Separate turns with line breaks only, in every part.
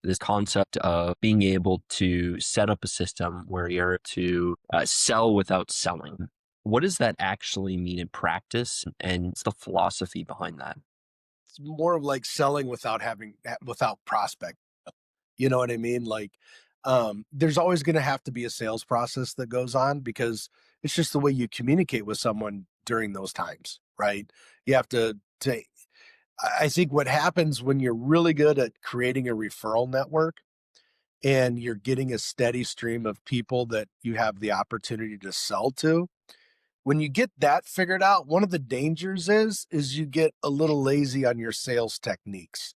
this concept of being able to set up a system where you're to sell without selling. What does that actually mean in practice, and what's the philosophy behind that?
It's more of like selling without prospect. You know what I mean? Like, there's always going to have to be a sales process that goes on because it's just the way you communicate with someone during those times, right? You have to. I think what happens when you're really good at creating a referral network and you're getting a steady stream of people that you have the opportunity to sell to. When you get that figured out, one of the dangers is you get a little lazy on your sales techniques,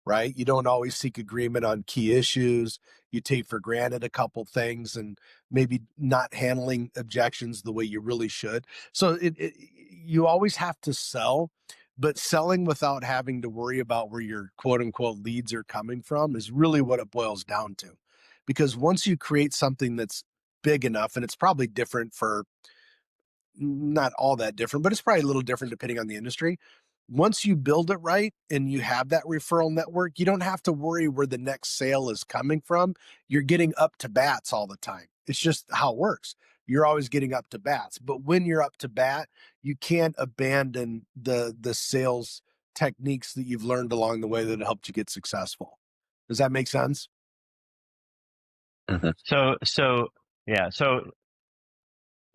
right? You don't always seek agreement on key issues. You take for granted a couple things and maybe not handling objections the way you really should. So you always have to sell, but selling without having to worry about where your quote unquote leads are coming from is really what it boils down to. Because once you create something that's big enough, and it's probably different for not all that different, but it's probably a little different depending on the industry. Once you build it right and you have that referral network, you don't have to worry where the next sale is coming from. You're getting up to bats all the time. It's just how it works. You're always getting up to bats. But when you're up to bat, you can't abandon the sales techniques that you've learned along the way that helped you get successful. Does that make sense?
Mhm.
So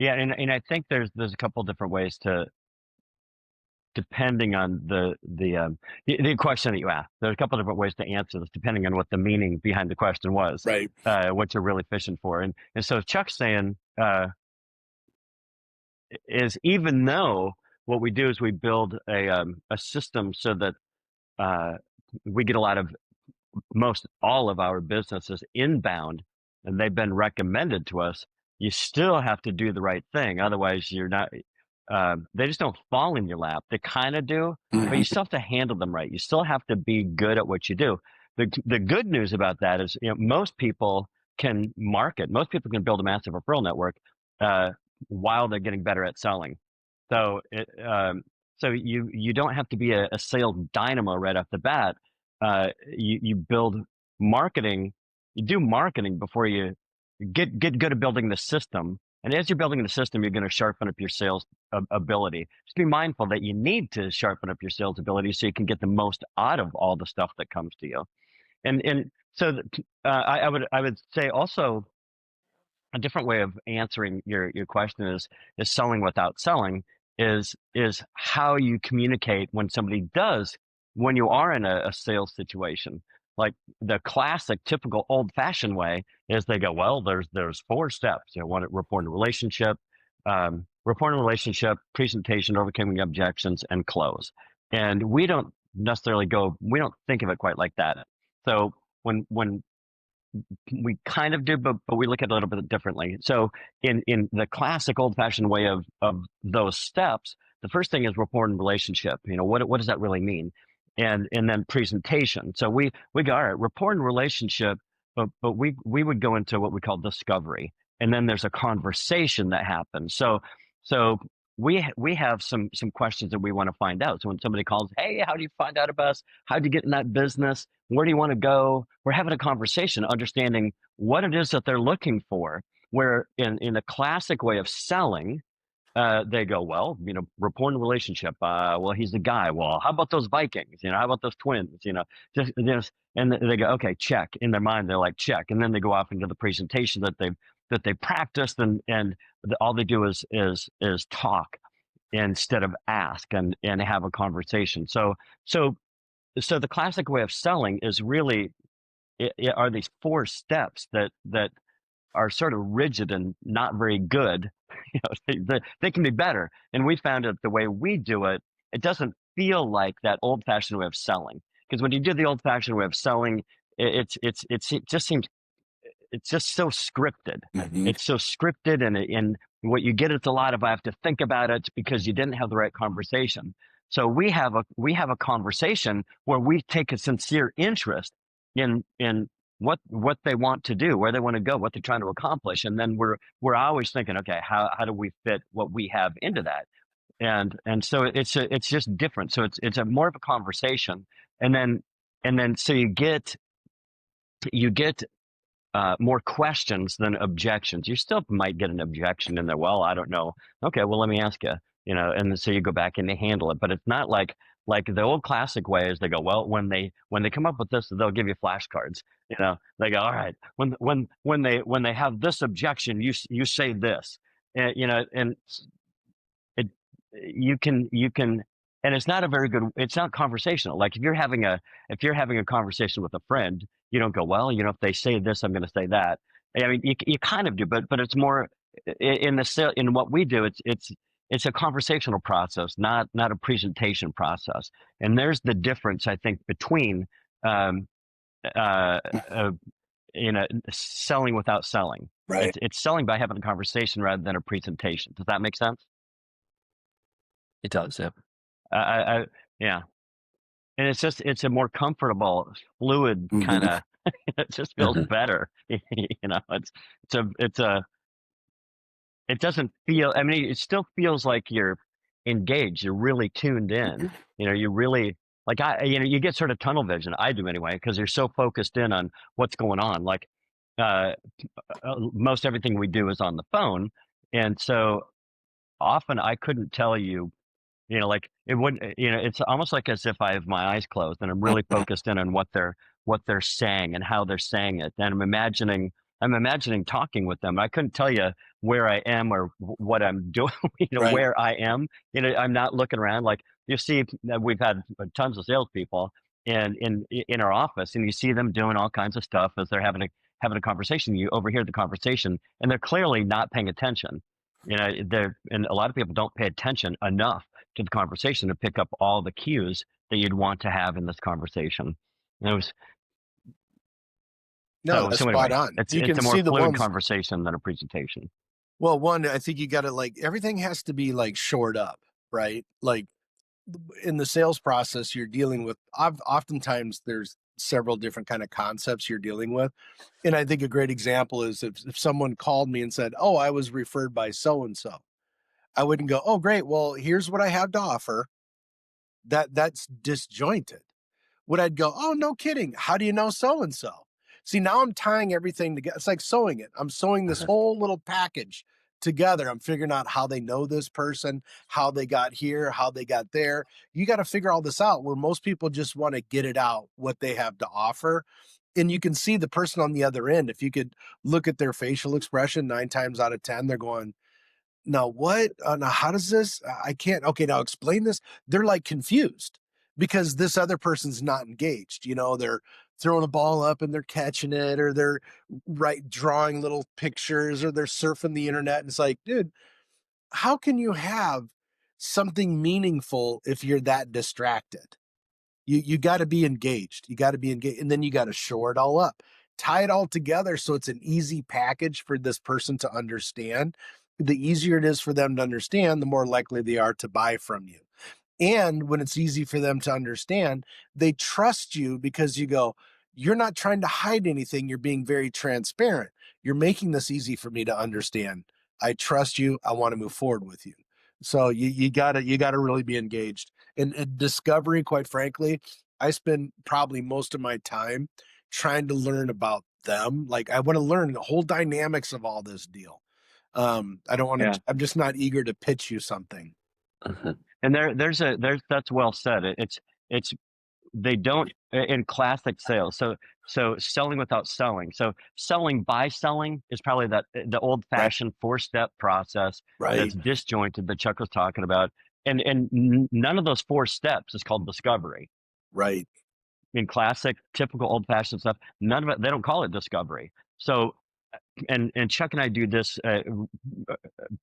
and I think there's a couple different ways to, depending on the question that you asked. There's a couple different ways to answer this, depending on what the meaning behind the question was,
Right.
what you're really fishing for. And so Chuck's saying is, even though what we do is we build a system so that we get a lot of, most all of our businesses inbound, and they've been recommended to us, you still have to do the right thing. Otherwise, you're not. They just don't fall in your lap. They kind of do, but you still have to handle them right. You still have to be good at what you do. The good news about that is, most people can market. Most people can build a massive referral network while they're getting better at selling. So you don't have to be a sales dynamo right off the bat. You build marketing. You do marketing before you get good at building the system. And as you're building the system, you're going to sharpen up your sales ability. Just be mindful that you need to sharpen up your sales ability so you can get the most out of all the stuff that comes to you. And so I would say also, a different way of answering your question is selling without selling, is how you communicate when somebody does, when you are in a sales situation. Like, the classic typical old fashioned way is they go, well, there's four steps. One, report a relationship, presentation, overcoming objections, and close. And we don't we don't think of it quite like that. So when we kind of do, but we look at it a little bit differently. So in the classic old fashioned way of those steps, the first thing is rapport and relationship. What does that really mean? And then presentation. So we go, all right, rapport and relationship, but we would go into what we call discovery. And then there's a conversation that happens. So we have some questions that we want to find out. So when somebody calls, hey, how do you find out about us? How do you get in that business? Where do you want to go? We're having a conversation, understanding what it is that they're looking for. Where in a classic way of selling, they go, well, rapport and relationship. Well, he's the guy. Well, how about those Vikings? How about those twins? Just, and they go, okay, check. In their mind, they're like, check. And then they go off into the presentation that they practiced, and all they do is talk instead of ask and have a conversation. So the classic way of selling is really, are these four steps that are sort of rigid and not very good. They can be better. And we found that the way we do it, it doesn't feel like that old fashioned way of selling. Because when you do the old fashioned way of selling, it just seems, it's just so scripted.
Mhm.
It's so scripted, and what you get is a lot of, I have to think about it because you didn't have the right conversation. So we have a conversation where we take a sincere interest in what they want to do, where they want to go, what they're trying to accomplish, and then we're always thinking, okay, how do we fit what we have into that? And so it's just different. So it's a more of a conversation, and then so you get you get more questions than objections. You still might get an objection in there. Well, I don't know. Okay, well, let me ask you. And so you go back and they handle it. But it's not like the old classic way is they go, well, when they come up with this, they'll give you flashcards. They go, all right, when they have this objection, you say this, and it you can and it's not a very good, it's not conversational. Like if you're having a conversation with a friend, you don't go, well, if they say this, I'm going to say that. I mean, you kind of do, but it's more in what we do. It's a conversational process, not a presentation process. And there's the difference, I think, between um, uh, uh, selling without selling.
Right.
It's selling by having a conversation rather than a presentation. Does that make sense?
It does, yeah.
Yeah. And it's a more comfortable, fluid kind of, it just feels better. It doesn't feel, I mean, it still feels like you're engaged. You're really tuned in. You really, like you get sort of tunnel vision. I do anyway, because you're so focused in on what's going on. Like, most everything we do is on the phone. And so often I couldn't tell you, like it wouldn't, it's almost like as if I have my eyes closed and I'm really focused in on what they're saying and how they're saying it. And I'm imagining talking with them. I couldn't tell you where I am or what I'm doing,
Right.
where I am. I'm not looking around. Like you see, we've had tons of salespeople in our office, and you see them doing all kinds of stuff as they're having a conversation. You overhear the conversation, and they're clearly not paying attention. And a lot of people don't pay attention enough to the conversation to pick up all the cues that you'd want to have in this conversation. And it was
No, that's
so
spot
anyway,
on.
it's
You can
a more
see the
fluid
ones.
conversation than a presentation.
Well, one, I think you got to like everything has to be like shored up, right? Like in the sales process, you're dealing with. Oftentimes, there's several different kind of concepts you're dealing with, and I think a great example is if someone called me and said, "Oh, I was referred by so and so," I wouldn't go, "Oh, great. Well, here's what I have to offer." That's disjointed. Would I'd go, "Oh, no kidding. How do you know so and so?" See, now I'm tying everything together. It's like sewing it. I'm sewing this whole little package together. I'm figuring out how they know this person, how they got here, how they got there. You got to figure all this out where most people just want to get it out, what they have to offer. And you can see the person on the other end. If you could look at their facial expression, 9 times out of 10, they're going, now what? Now how does this? I can't. Okay, now explain this. They're like confused because this other person's not engaged. They're throwing a ball up and they're catching it, or they're drawing little pictures, or they're surfing the internet. And it's like, dude, how can you have something meaningful if you're that distracted? You got to be engaged. You got to be engaged, and then you got to shore it all up, tie it all together so it's an easy package for this person to understand. The easier it is for them to understand, the more likely they are to buy from you. And when it's easy for them to understand, they trust you because you go, you're not trying to hide anything. You're being very transparent. You're making this easy for me to understand. I trust you. I want to move forward with you. So you gotta really be engaged. And discovery, quite frankly, I spend probably most of my time trying to learn about them. Like I want to learn the whole dynamics of all this deal. I don't want to.
Yeah.
I'm just not eager to pitch you something.
And there's that's well said. It's they don't in classic sales. So selling without selling. So selling by selling is probably the old
Right.
fashioned 4-step process
Right.
that's disjointed that Chuck was talking about. And none of those 4 steps is called discovery.
Right.
In classic, typical old fashioned stuff, none of it, they don't call it discovery. So and Chuck and I do this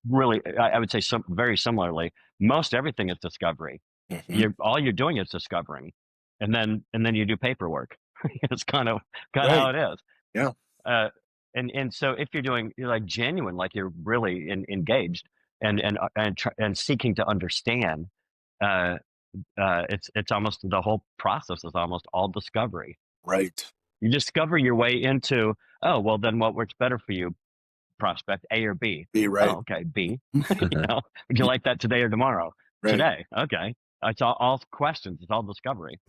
really, I would say very similarly. Most everything is discovery.
Mhm.
All you're doing is discovering, and then you do paperwork. It's kind of how
Right.
it is.
Yeah.
Uh, and so if you're like genuine, like you're really engaged and seeking to understand, uh, it's almost the whole process is almost all discovery.
Right.
You discover your way into, oh, well, then what works better for you, prospect, A or B?
Be right.
Oh, okay, B. Would you like that today or tomorrow?
Right.
Today. Okay. It's all questions. It's all discovery.